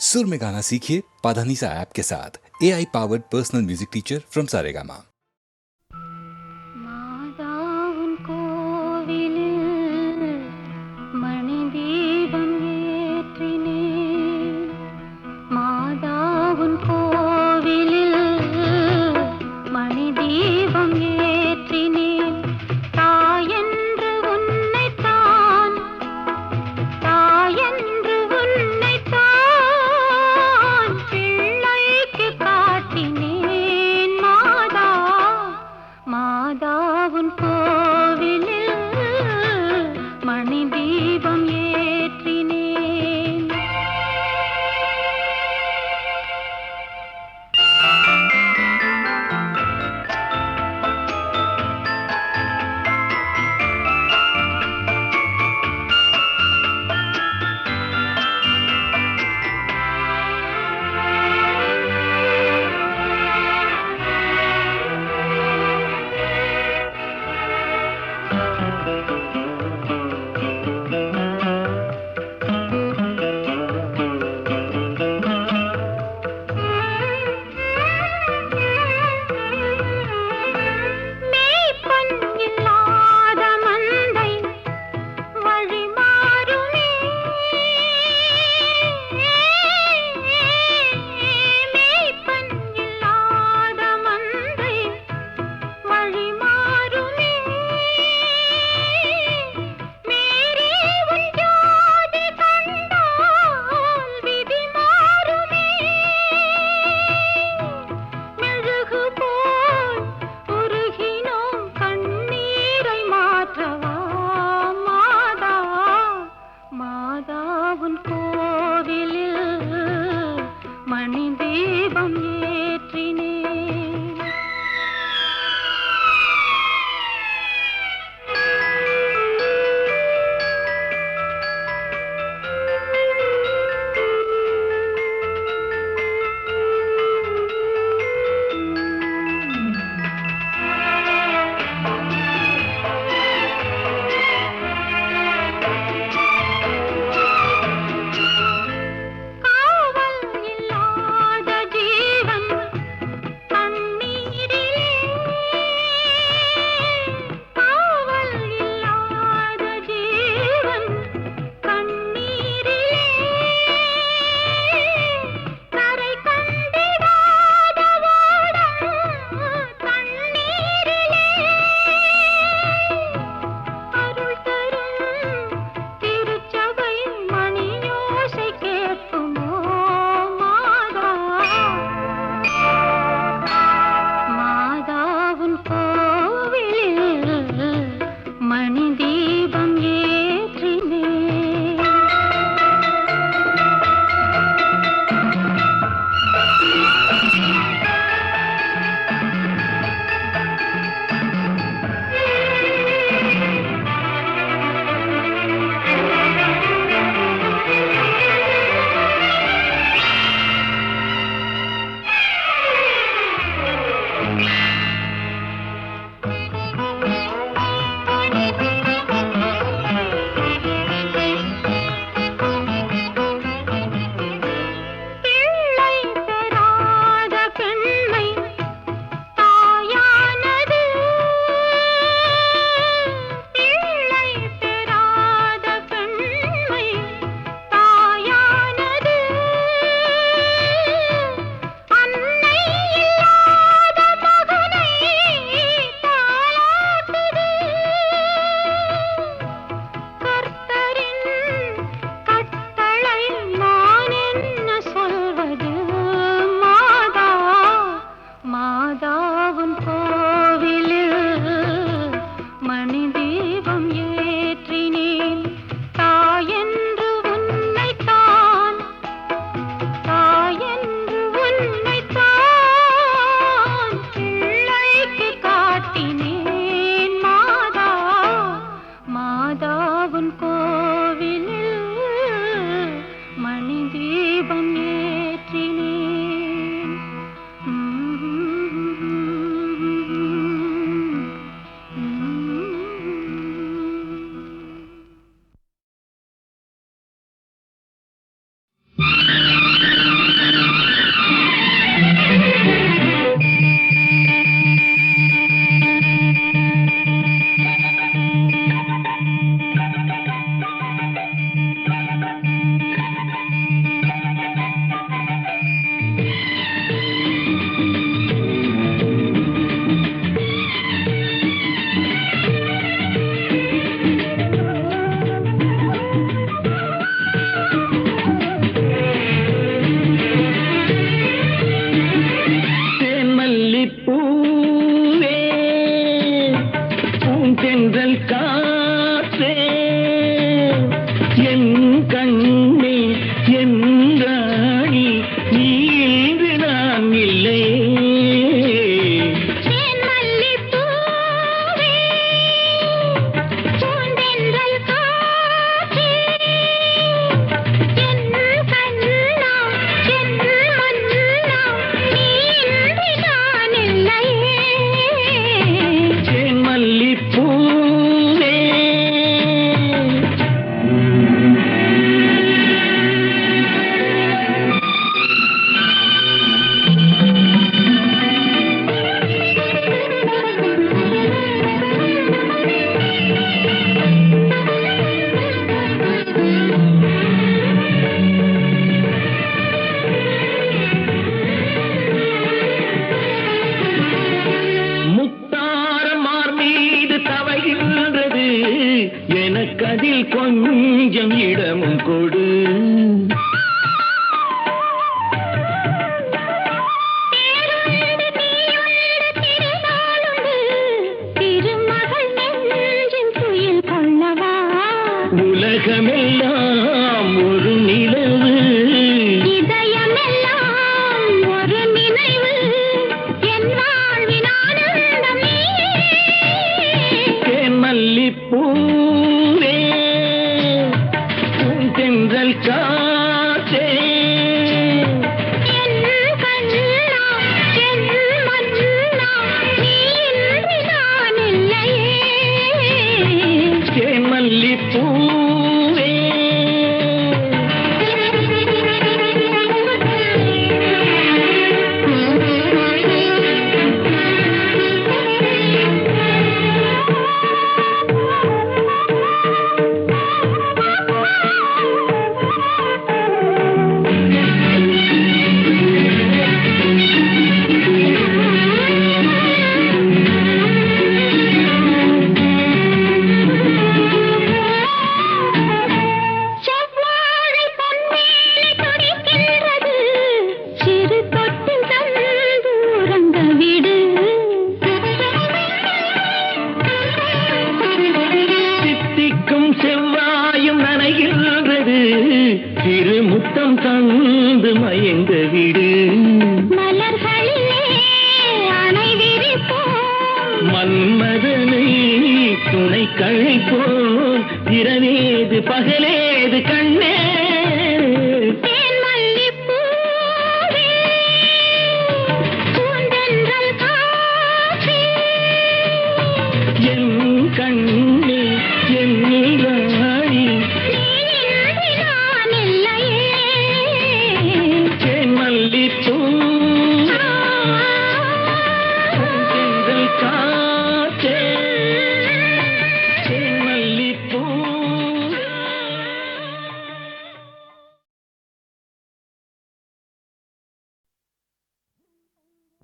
सुर में गाना सीखिए पाधानीसा ऐप के साथ। AI powered personal music teacher from Saregama. மாதாவின் கோவிலில் மணி தீபம் ஏற்றினேன். மாதாவின் கோவிலில் மணி தீபம் ஏற்றினேன். தாயென்று உன்னைத்தான், தாயென்று உன்னைத்தான் பிள்ளைக்கு காட்டினேன். மாதா தந்து மயங்க விடு மலர்களிலே அணை விரிப்போம் மன்மதனை துணை கழைப்போம் இரவேது பகலேது கண்ணே தேன் மல்லிப்பூவே பூந்தென்றல் காற்றே என் கண்ணே என் ராணி நீ நான் இல்லையே தேன் மல்லிப்பூ பூந்தென்றல் காற்றே தேன் மல்லிப்பூ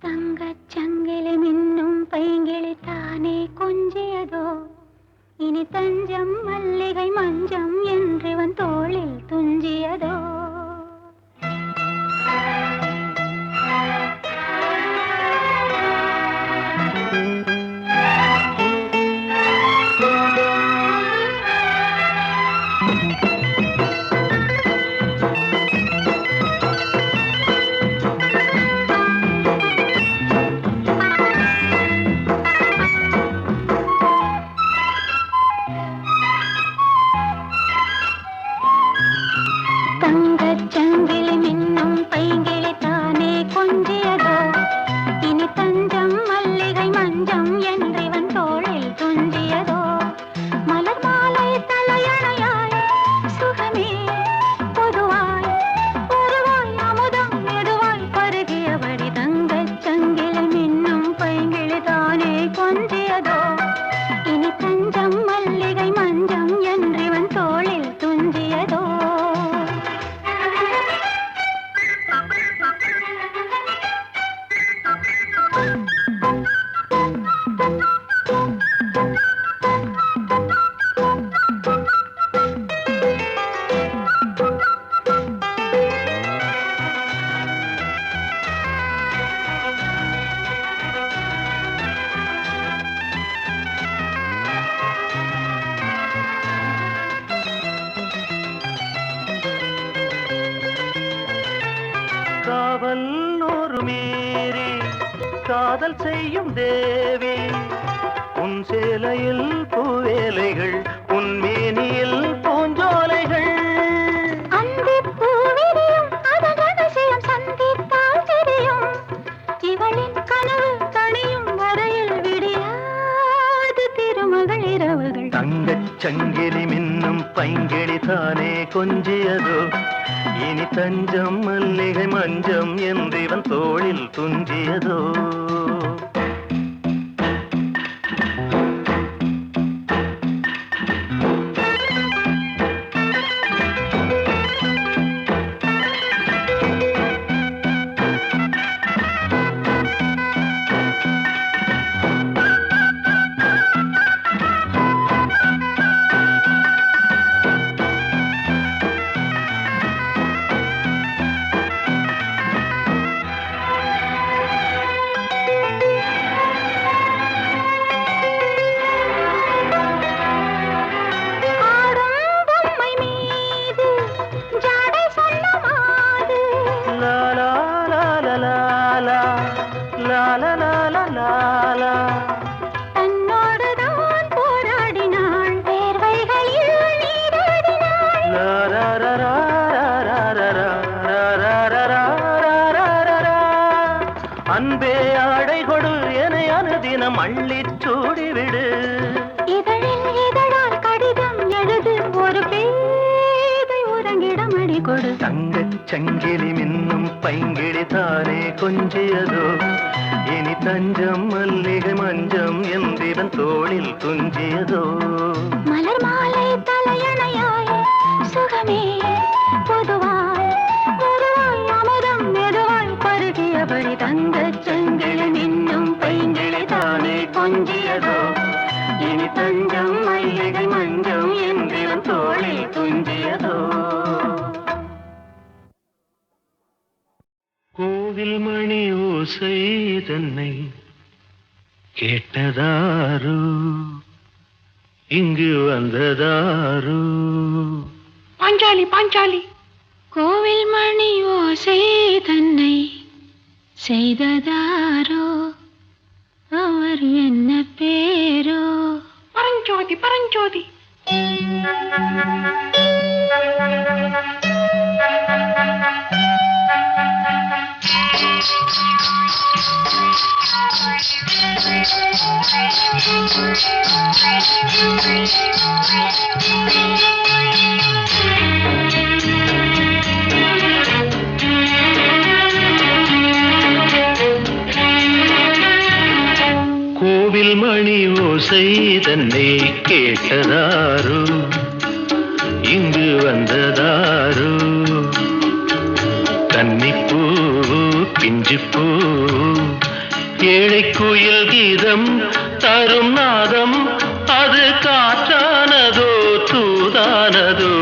தங்கச் சங்கிலி மின்னும் பைங்கிளி தானே கொஞ்சியதோ இனி தஞ்சம் மல்லிகை மஞ்சம் என்றிவன் தோளில் துஞ்சியதோ தங்கச் சங்கிலி மின்னும் பைங்கிளி தானே கொஞ்சியதோ இனி தஞ்சம் மல்லிகை மஞ்சம் என்றிவன் தோளில் துஞ்சியதோ மலர் மாலை தலையணையாய் சுகமே பொதுவாய் ஒருவாய் அமுதம் மெதுவாய் பருகியபடி தங்கச் சங்கிலி மின்னும் பைங்கிளி தானே கொஞ்சியதோ இனி தஞ்சம் மல்லிகை மஞ்சம் என்றிவன் தோளில் துஞ்சியதோ காவல் ஒரு மீறி காதல் செய்யும் தேவி உன் சேலையில் பூவேலைகள் உன் மேனியில் பூஞ்சோலைகள் அந்திப் பூவிரியும் அதன் ரகசியம் சந்தித்தால் தெரியும் இவளின் கனவு தணியும் வரையில் விடியாது திருமகள் இரவுகள் தங்கச் சங்கிலி மின்னும் பைங்கிளி தானே கொஞ்சியதோ இனி தஞ்சம் மல்லிகை மஞ்சம் என்றிவன் தோளில் துஞ்சியதோ அன்பே ஆடை கொடு என அனுதினம் அள்ளிச் சூடிவிடு. இதழில் இதழால் கடிதம் எழுது ஒரு பேதை உறங்கிடம் அடி கொடு. தங்கச் சங்கிலி மின்னும் பைங்கிளி தானே கொஞ்சியதோ இனி தஞ்சம் மல்லிகை மஞ்சம் என்றிவன் தோளில் துஞ்சியதோ. மலர் மாலை தலையணையாய் சுகமே பொதுவாய் பொதுவாய் அமுதம் மெதுவாய் பருகியபடி தங்கச் சங்கிலி மின்னும் பைங்கிளி தானே கொஞ்சியதோ இனி தஞ்சம் மல்லிகை மஞ்சம் என்றிவன் தோளில் துஞ்சியதோ. கோவில் மணி ஓசை தன்னை கேட்டதாரு இங்கு வந்ததாரு. பாஞ்சாலி பாஞ்சாலி கோவில் மணி ஓசை தன்னை செய்ததாரோ அவர் என்ன பேரோ? பரஞ்சோதி பரஞ்சோதி. கோவில் மணி ஓசை தன்னை கேட்டதாரோ இங்கு வந்ததாரோ? கன்னிப்பூ பிஞ்சுப்பூ ஏழை குயில் கீதம் தரும் நாதம் அது காற்றானதோ தூதானதோ?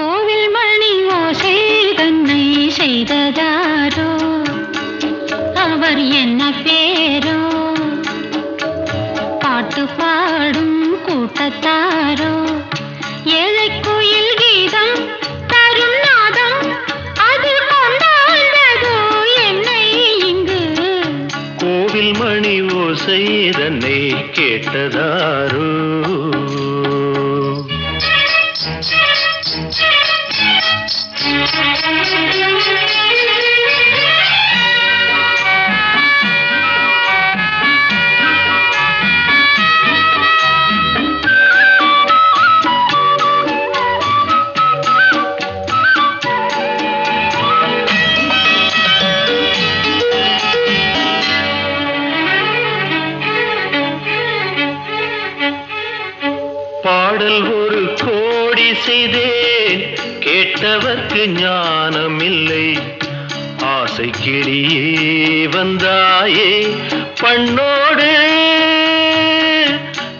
கோவில் மணி ஓசை தன்னை செய்ததாரோ அவர் என்ன பேரோ? பாட்டு பாடும் கூட்டத்தாரோ? ஏழை குயில் கீதம் தரும் நாதம் அது கொண்டாடுதோ என்னை இங்கு? கோவில் மணி ஓசை தன்னை கேட்டதாரோ? பாடல் ஒரு கோடி செய்தேன் கேட்டவர்க்கு ஞானம் இல்லை. ஆசை கிளியே வந்தாயே பண்ணோடு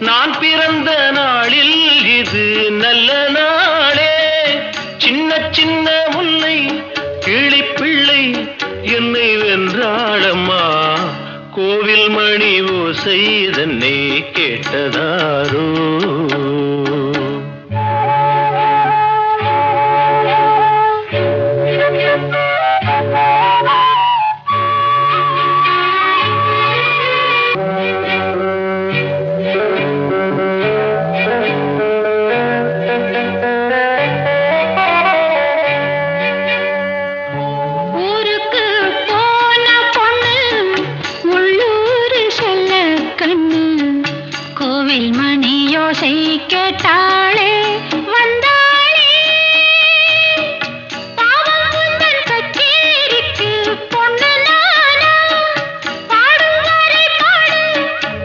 நான் பிறந்த நாளில் இது நல்ல நாளே. சின்ன சின்ன முல்லை கிளிப்பிள்ளை என்னை வென்றாளம்மா. கோவில் மணி ஓசை தன்னை கேட்டதாரோ? கேட்டாளே வந்தாளே பாவம் உந்தன் கச்சேரிக்கு பொண்ணு நானா? பாடும் வரை பாடு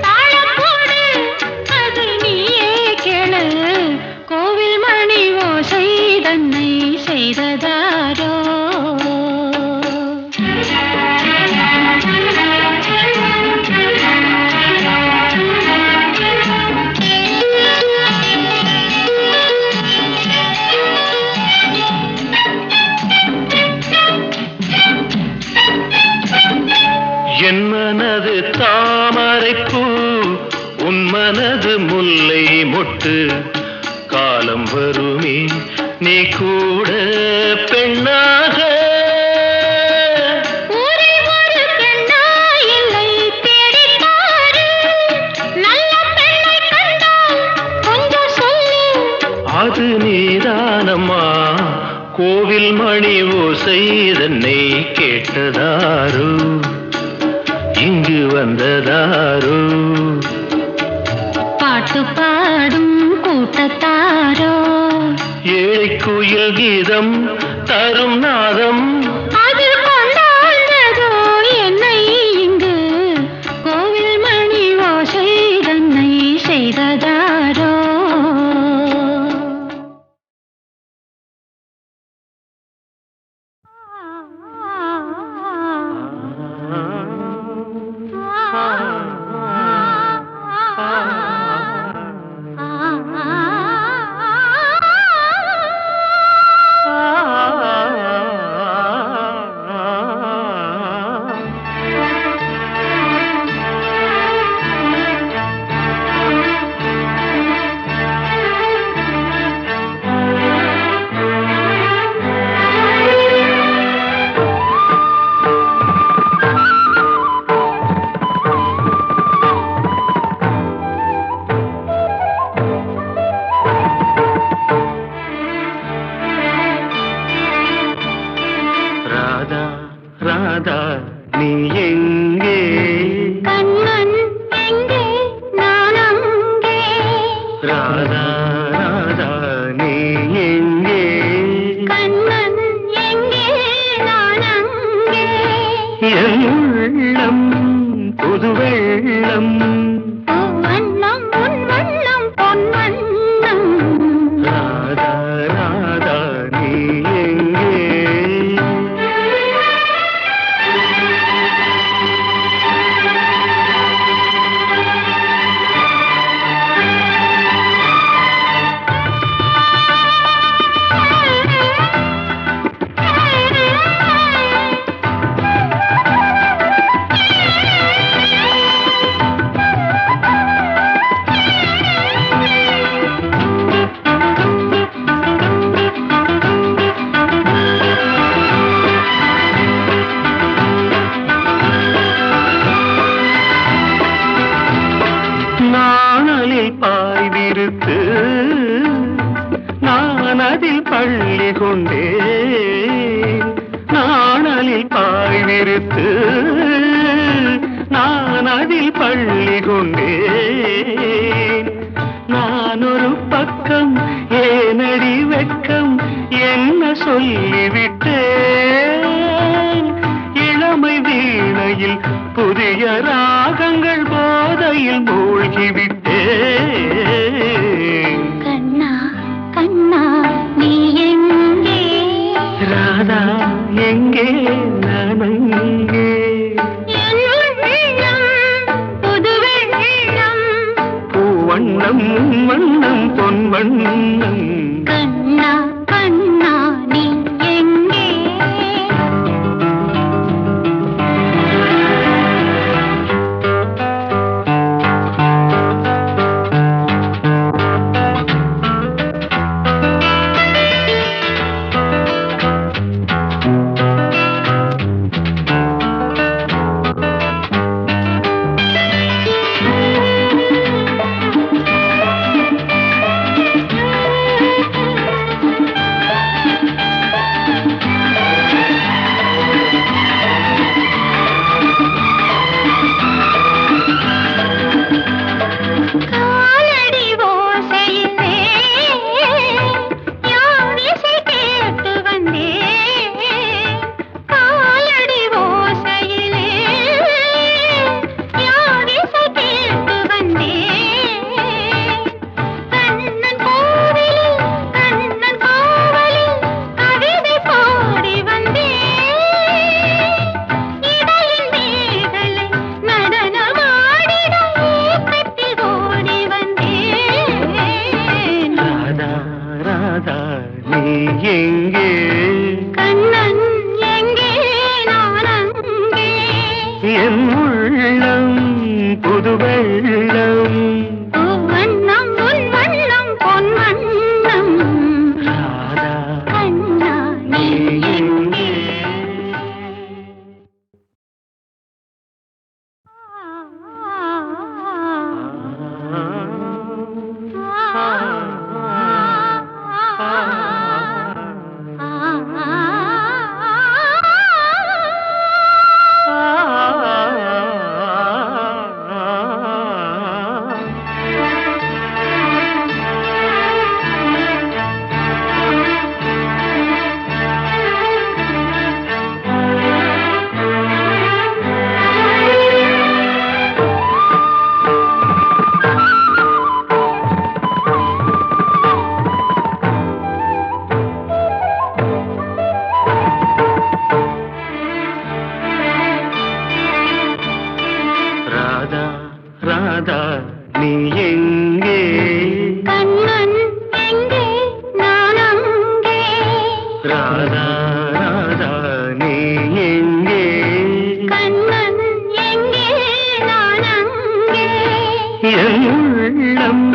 தாளம் போடு அது நீயே கேளு. கோவில் மணி ஓசை தன்னை செய்ததாரோ? என் மனது தாமரைப்பூ உன் மனது முல்லை மொட்டு. காலம் வருமே நீ கூட பெண்ணாக. அது நீதானம்மா. கோவில் மணி ஓசை தன்னை கேட்டதாரோ இங்கு வந்ததாரோ? பாட்டு பாடும் கூட்டத்தாரோ? ஏழை குயில் கீதம் தரும் நாதம் அது கொண்டாடுதோ என்னை இங்கு? கோவில் மணி ஓசை தன்னை செய்ததாரோ? ராதா நீ எங்கே கண்ணன் எங்கே நான் அங்கே ராதா ராதா நீ எங்கே கண்ணன் எங்கே நான் அங்கே என் உள்ளம் புது வெள்ளம் வண்ணம் உன் வண்ணம் பொன் வண்ணம் ராதா ராதா நீ எங்கே நாணலில் பாய்விருத்து நான் அதில் பள்ளி கொண்டேன் நாணலில் பாய்விருத்து நான் அதில் பள்ளி கொண்டேன் நான் ஒரு பக்கம் ஏனடி வெட்கம் என்ன சொல்லிவிட்டேன் இளமை வீணையில் புதிய ராகங்கள் போதையில் மூழ்கிவிட்டேன் கண்ணா கண்ணா நீ எங்கே ராதா எங்கே நான் அங்கே என் உள்ளம் புது வெள்ளம் பூவண்ணம் வண்ணம் பொன் வண்ணம் கண்ணா கண்ணா நீ எங்கே காலடி ஓசையிலே யார் இசை கேட்டு வந்தேன் காலடி ஓசையிலே யார் இசை கேட்டு வந்தேன் கண்ணன் கோவிலில் கண்ணன் கோவலில் கவிதை பாடி வந்தேன் இடையில் மேகலை நடனமாடிட ஏக்கத்தில் ஓடி வந்தேன் ராதா ராதா நீ எங்கே கண்ணன் எங்கே நான் அங்கே என் உள்ளம் புது வெள்ளம் வண்ணம் உன் வண்ணம் பொன் வண்ணம் ராதா கண்ணா நீ எங்கே ராதா ராதா நீ எங்கே கண்ணன் எங்கே நான் அங்கே ராதா ராதா நீ எங்கே கண்ணன் எங்கே நான் அங்கே என் உள்ளம்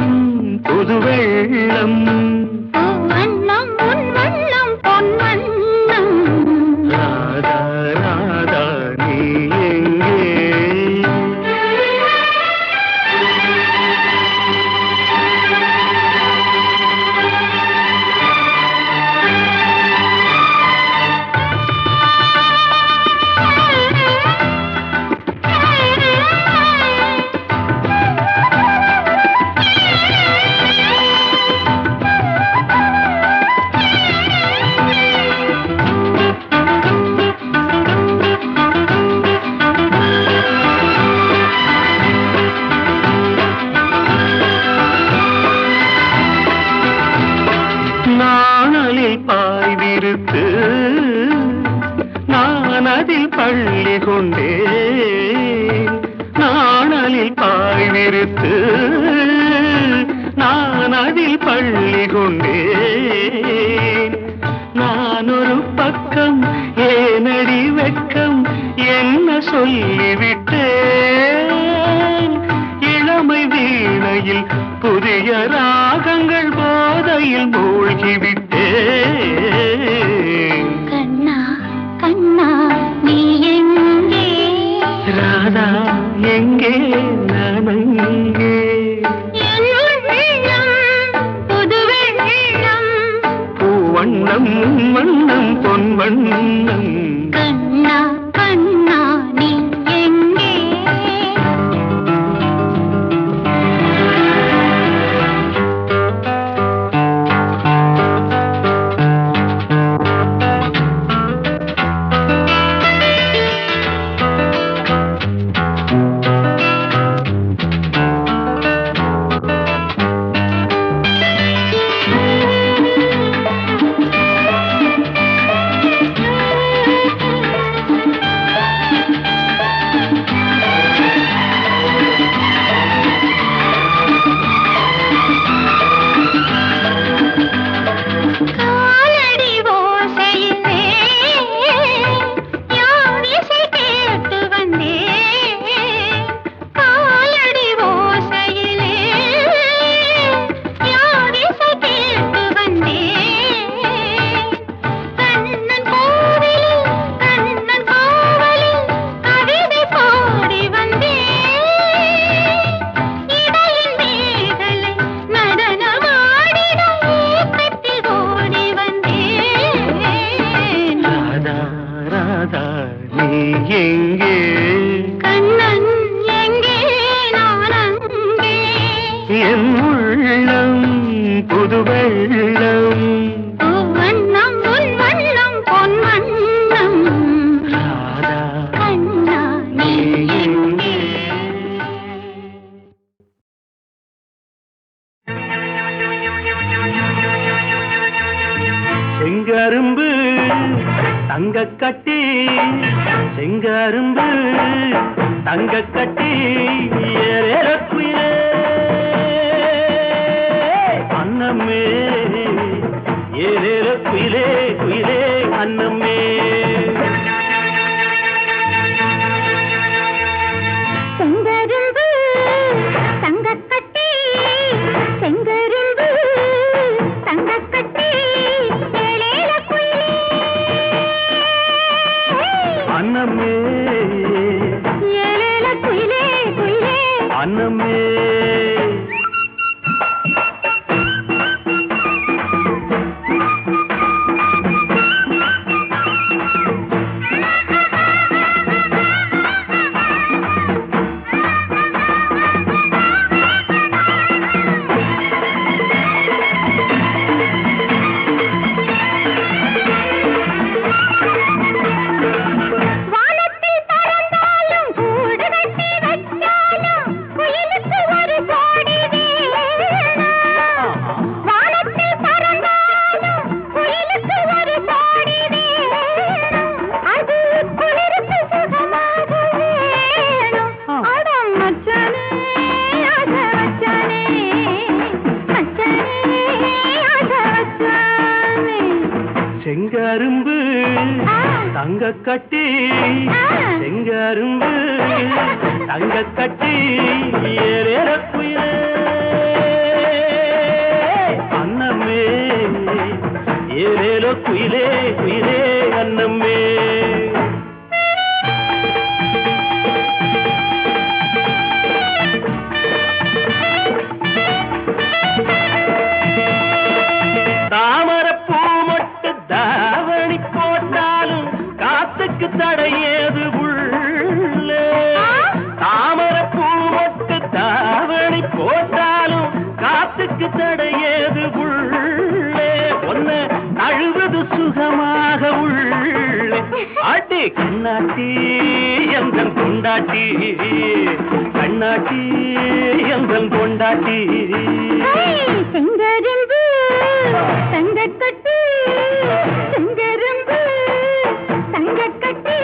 புது வெள்ளம் வண்ணம் உன் வண்ணம் பொன் வண்ணம் ராதா ராதா நீ எங்கே நான் அதில் பள்ளி கொண்டேன் நாணலில் பாய் விரித்து நான் அதில் பள்ளி கொண்டேன் நான் ஒரு பக்கம் ஏனடி வெட்கம் என்ன சொல்லிவிட்டேன் இளமை வீணையில் புதிய ராகங்கள் போதையில் மூழ்கிவிட்டேன் கண்ணா கண்ணா நீ எங்கே ராதா எங்கே நான் அங்கே என் உள்ளம் புது வெள்ளம் பூவண்ணம் வண்ணம் பொன் வண்ணம் கண்ணா கண்ணா நீ எங்கே செங்கரும்பு தங்கக்கட்டி செங்கரும்பு தங்கக்கட்டி ஏறக்குயிலே அன்னமே ஏறக்குயிலே குயிலே அன்னமே செங்கரும்பு தங்கக்கட்டி செங்கரும்பு தங்கக்கட்டி அன்னமே ஏலேல குயிலே குயிலே அன்னமே செங்கரும்பு தங்கக்கட்டி செங்கரும்பு தங்கக்கட்டி ஏறக்குயிலே அன்னமே ஏறேலோ குயிலே குயிலே அன்னமே தாமரப்பூ மொட்டு தாவணி போட்டாலும் காத்துக்கு தடையேது உள்ளே தாமரப்பூ மொட்டு தாவணி போட்டாலும் காத்துக்கு தடையேது உள்ளே ஒன்ன அழுவது சுகமாக உள்ளே ஆட்டி கண்ணாட்டி எந்தன் கொண்டாட்டி கண்ணாட்டி எந்தன் கொண்டாட்டி செங்கரும்பு தங்கக்கட்டி செங்கரும்பு தங்கக்கட்டி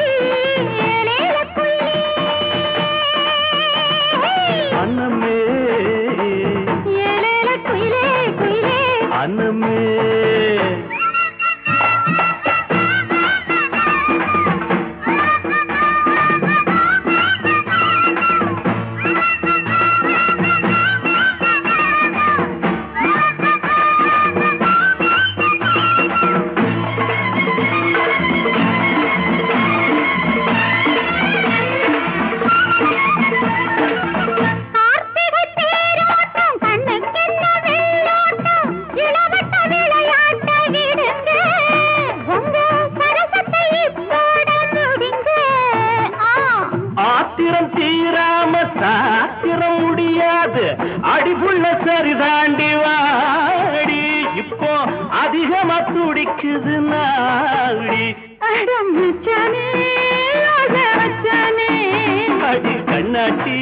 ஆத்திரம் தீராம சாத்திரம் முடியாது அடிபுள்ள சரிதாண்டி வாடி இப்போ அதிகமா துடிக்குது நாடி அடி கண்ணாட்டி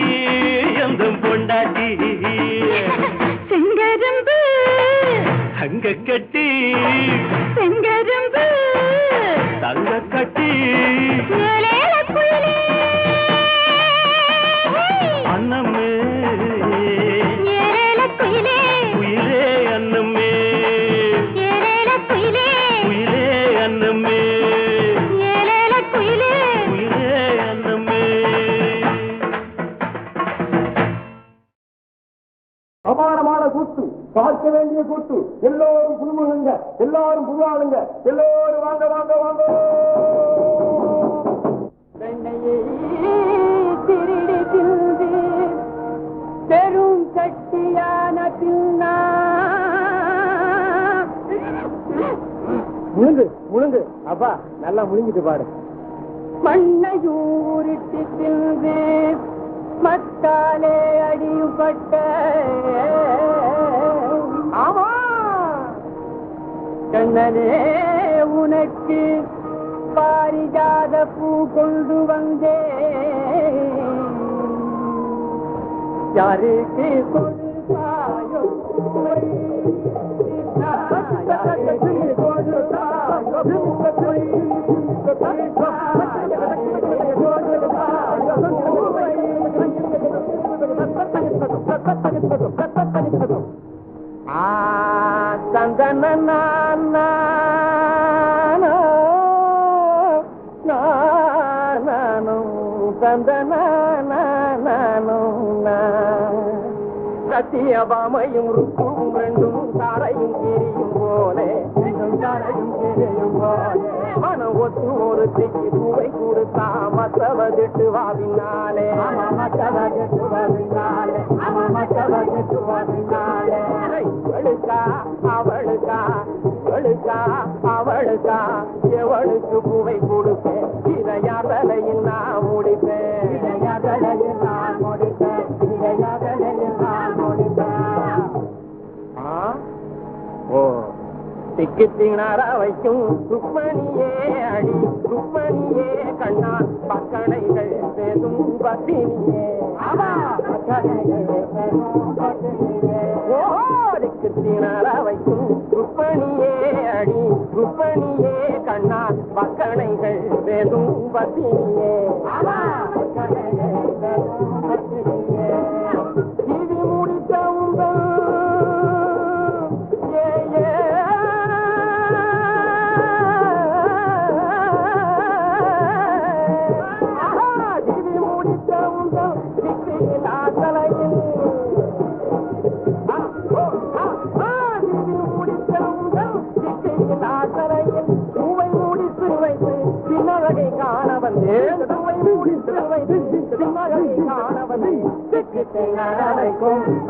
எந்த பொண்டாட்டி செங்கரும்பு அங்க கட்டி செங்கரும்பு தங்க கட்டி அன்னமே குயிலே குயிலே அன்னமே குயிலே குயிலே அன்னமே குயிலே குயிலே அன்னமே. அபாரமான கூத்து, பார்க்க வேண்டிய கூத்து. எல்லோரும் புதுமுகங்க, எல்லாரும் புது ஆளுங்க, எல்லோரும் வாங்க வாங்க வாங்க. திருடி தின்று பெரும் கட்டியான பின்னா முழுங்கு முழுங்கு, அப்பா நல்லா முழுங்கிட்டு பாடு. மண்ணையும் உருட்டி தின்று மத்தாலே அடியுப்பட்ட ஆமா கண்ணனே உனக்கு பாரிஜாத பூ கொண்டு வந்தே யாருக்கு கொடுத்தாயோ யாருக்கு கொடுத்தாயோ சந்தன சந்தன சத்தியபாமையும் ருக்கும் ரெண்டும் தாரையும் கிரியும் போலே தாரையும் கிரியும் போலே மனம் ஒத்து ஒரு திக்கு பூவை கொடுத்தா மத்தவதிட்டு வாவினாலே மத்தவதிட்டு வாவினாலே மத்தவதிட்டு வாவினாலே அவளுக்கா அவளுக்கா அவளுக்கா அவளுக்கா எவளுக்கு பூவை கொடுப்பேன் இதையாதலையில் நான் முடிப்பேன் இதையாதலையில் நான் முடிப்பேன் இதையாதலையில் நான் முடிப்பேன். ஓ திக்கு திணறா வைக்கும் ருக்மணியே அடி ருக்மணியே கண்ணா பக்கணைகள் பேசும் பத்தினியே திக்கு திணறா வைக்கும் ருக்மணியே அடி ருக்மணியே கண்ணா பக்கணைகள் பேசும் பத்தினியே இது முடித்த உங்கள்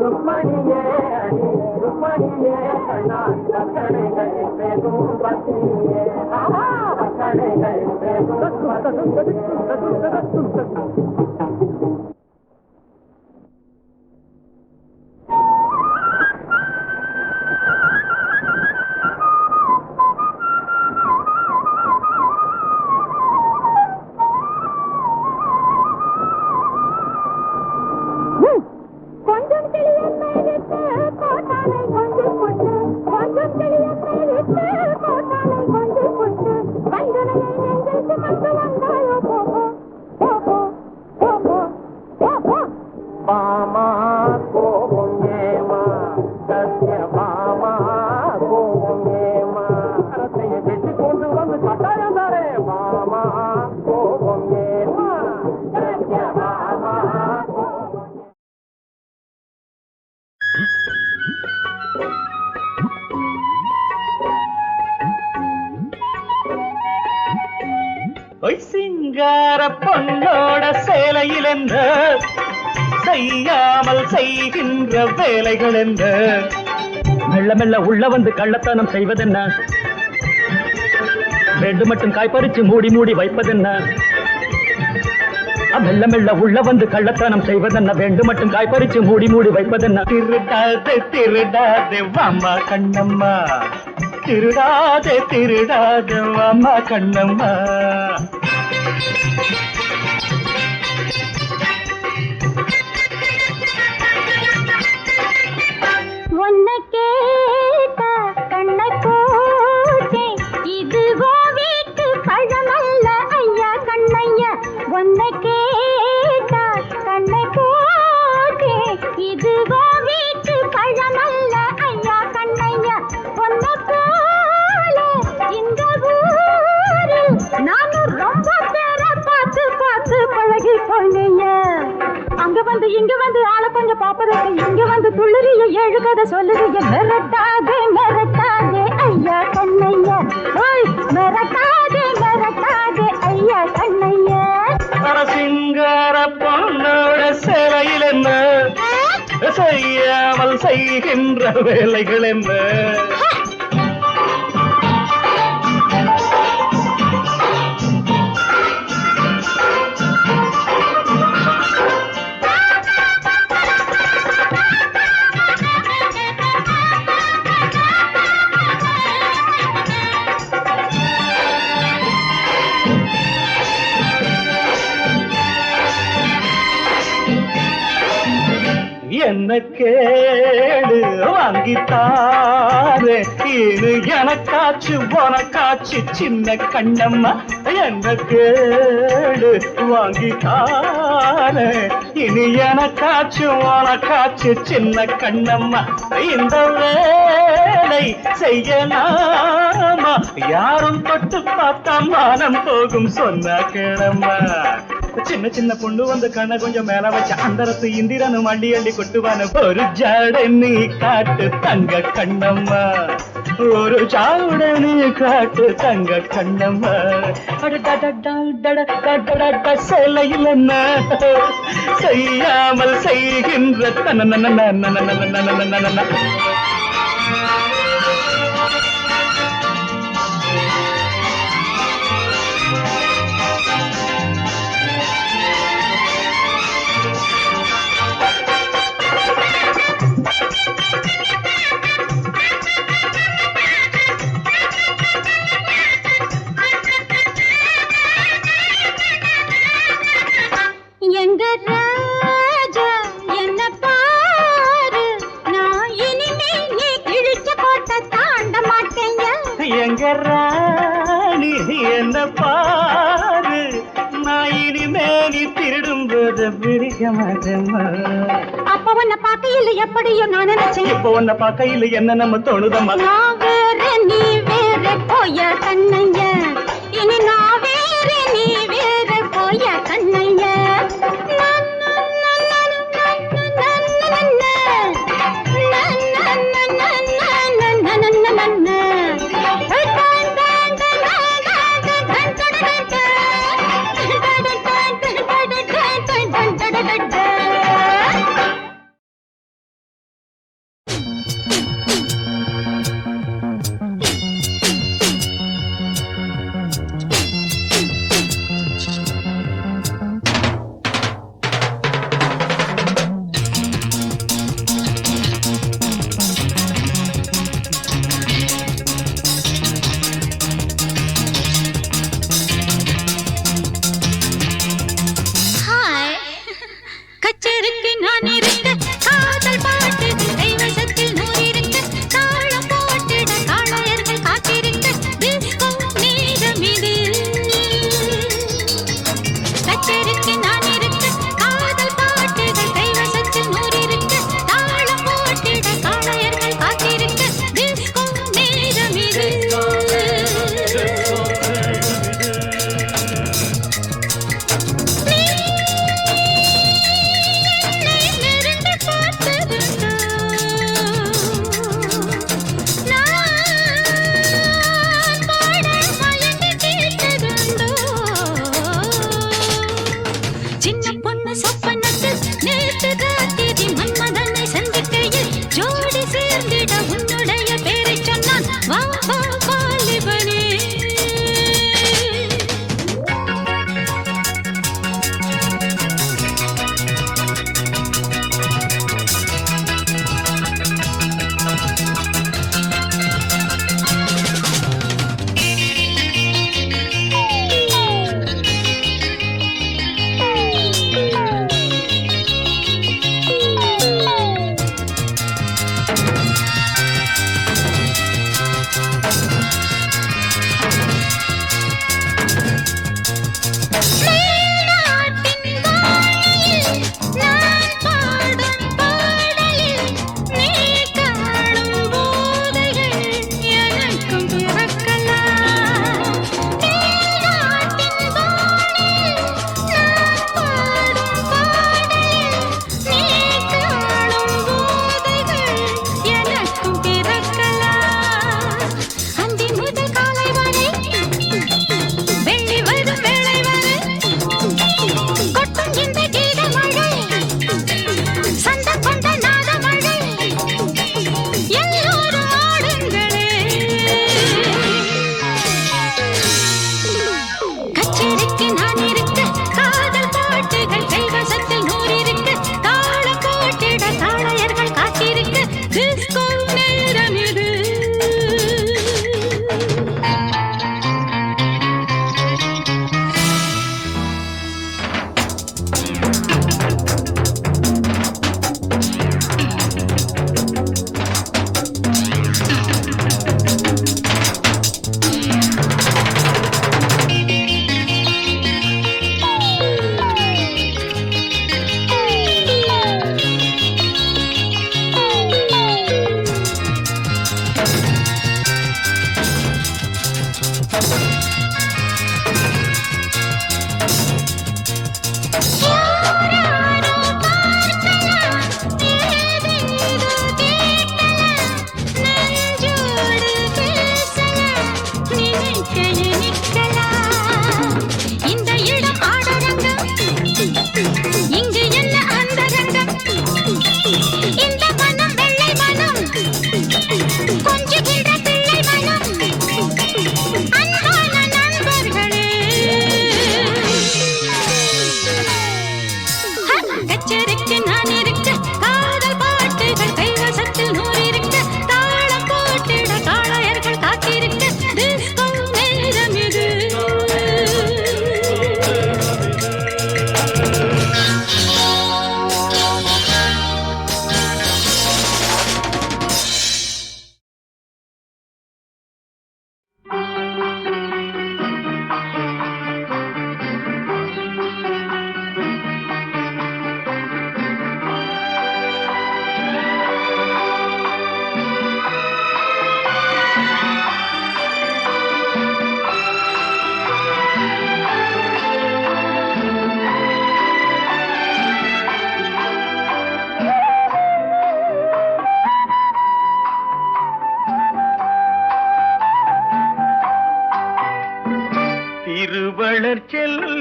ருக்மணியே ருக்மணியே கண்ணா பக்கணைகள் பேசும் பத்தினியே பக்கணைகள் பேசும் சிங்கார பொண்ணோட சேலையில் என்ற செய்யாமல் செய்கின்ற வேலைகள் என்ற மெல்ல மெல்ல உள்ள வந்து கள்ளத்தனம் செய்வதென்ன ரெண்டு மட்டும் காய்பறிச்சு மூடி மூடி வைப்பதென்ன மெல்ல மெல்ல உள்ள வந்து கள்ளத்தனம் செய்வதென்ன வேண்டும் மட்டும் காய் பறிச்சு மூடி மூடி வைப்பதென்ன திருடாதே திருடாதே வாமா கண்ணம்மா திருடாதே திருடாதே வாமா கண்ணம்மா ஒன்ன கேட்ட கண்ணை போட்டே இதுவோ வீட்டு பழமல்ல ஐயா கண்ணையா ஒன்ன கேட்ட கண்ணை போட்டே இதுவோ வீட்டு பழமல்ல ஐயா கண்ணையா ஒன்ன போல இந்த ஊரில் நானும் ரொம்ப பேரை பார்த்து பார்த்து பழகி போனேன் அங்க வந்து இங்க வந்து ஆளை கொஞ்சம் பாப்பதற்கு இங்க வந்து துள்ளுறிய ஏழு கதை சொல்லுறிய மிரட்டாதே மிரட்டாதே ஐயா கண்ணையா ஓய் மிரட்டாதே மிரட்டாதே ஐயா கண்ணையா சிங்கார பொண்ணோட சேலையில் என்ன செய்யாமல் செய்கின்ற வேலைகள் என்ன என்ன கேடு வாங்கித்தாரு இது எனக்காச்சு உனக்காச்சு சின்ன கண்ணம்மா என்ன கேடு வாங்கித்தாரு இனி எனக்காச்சு உனக்காச்சு சின்ன கண்ணம்மா இந்த வேலை செய்யலாமா யாரும் தொட்டு பார்த்தா மானம் போகும் சொன்ன கிழம்மா சின்ன சின்ன பொண்ணு வந்து கண்ணை கொஞ்சம் மேல வச்ச அந்தரத்து இந்திரனு மண்டி அள்ளி கொட்டுவான ஒரு ஜாட நீ காட்டு தங்க கண்ணம்மா ஒரு ஜாட நீ காட்டு தங்க கண்ணம்மா சேலையில் என்ன செய்யாமல் செய்கின்ற தன எங்க ராஜா என்ன பாரு நான் இனிமே நீ கிழிச்ச கோட்டை தாண்ட மாட்டேங்க எங்க ராணி என்ன பாரு நான் இனிமே நீ திருடும்போது பிரிக்க மாட்டேம்மா அப்ப உன்னை பார்க்கையில் எப்படியோ நான் நினைச்சேன் இப்ப உன்னை பார்க்கையில் என்ன நம்ம தோணுதம்மா நான் வேற நீ வேற போய கண்ணைய இனி நான் வேற நீ வேற போய கண்ணைய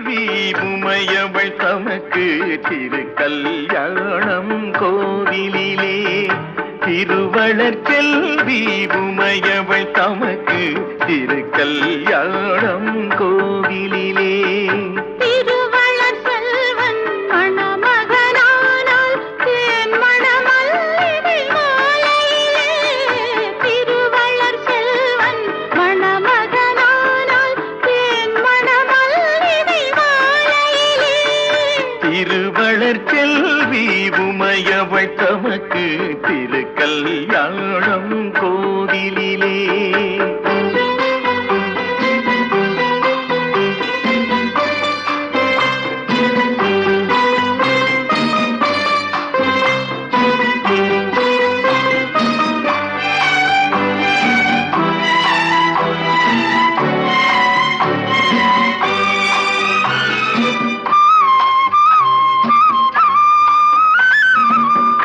செல்வி உமையவள் தமக்கு திருக்கல்யாணம் கோவிலிலே. திருவளர் செல்வி உமையவள் தமக்கு திருக்கல்யாணம் கோவிலிலே. திருவளர் செல்வன் மணமகனானால் தேன் மணமல்லிகை மாலையிலே. திருவளர் செல்வன் மணமகனானால் தேன் மணமல்லிகை மாலையிலே. திருவளர் செல்வி உமையவள் தமக்கு திருக்கல்யாணம் கோவிலிலே.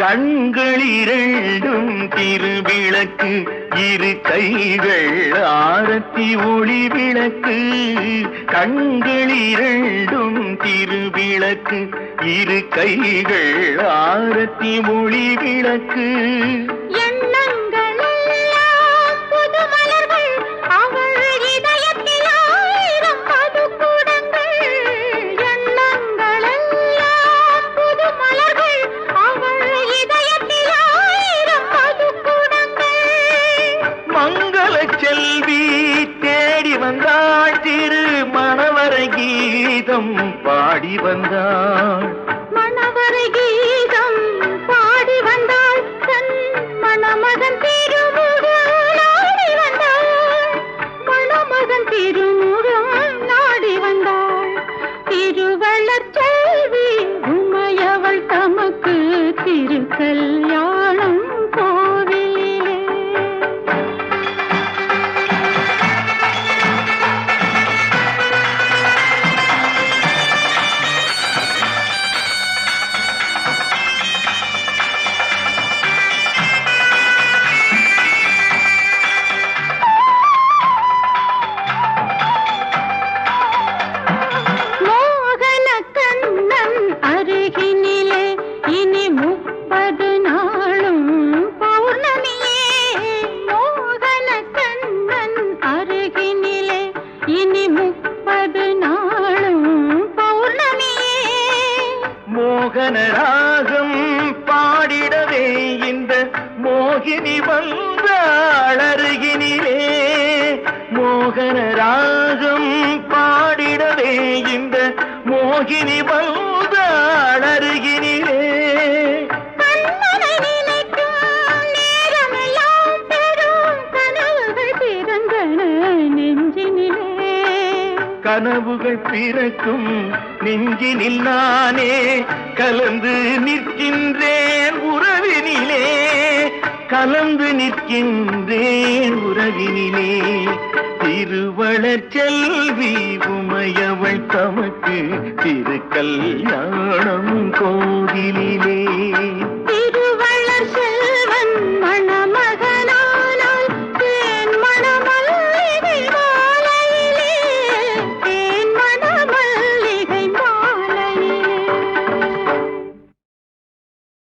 கண்கள் இரண்டும் திருவிளக்கு, இரு கைகள் ஆரத்தி ஒளி விளக்கு. கண்கள் இரண்டும் திருவிளக்கு, இரு கைகள் ஆரத்தி ஒளி விளக்கு. எண்ணங்கள் எல்லாம் புது மலர்கள், அவள் இதயத்தில் ஆயிரம் மதுக்குடங்கள். எண்ணங்கள் எல்லாம் புது மலர்கள், அவள் இதயத்தில் ஆயிரம் மதுக்குடங்கள். மங்கள செல்வி தேடி வந்தாள், திரு மணவரை கீதம் பாடி வந்தாள். மணவரை கீதம் பாடி வந்தாள், தன் மணமகன் திருமுகம் நாடி வந்தாள். மணமகன் திருமுகம் நாடி வந்தாள். திருவளர் செல்வி உமையவள் தமக்கு திருக்கல்யாணம் கோவிலிலே. மோகன கண்ணன் அருகினிலே இனி 30 நாளும் பௌர்ணமியே. மோகன கண்ணன் அருகினிலே இனி 30 நாளும் பௌர்ணமியே. மோகன ராகம் பாடிடவே இந்த மோகினி வந்தாள் அருகினிலே. மோகன ராகம் பாடிடவே இந்த மோகினி வந்தாள் அருகினிலே. கண்ணனை நினைக்கும் நேரமெல்லாம் பெரும் கனவுகள் பிறந்தன நெஞ்சினிலே. கனவுகள் பிறக்கும் நெஞ்சினில் நானே கலந்து நிற்கின்றேன் உறவினிலே. கலந்து நிற்கின்றேன் உறவினிலே. திருவளர் செல்வி உமையவள் தமக்கு திருக்கல்யாணம் கோவிலிலே. திரு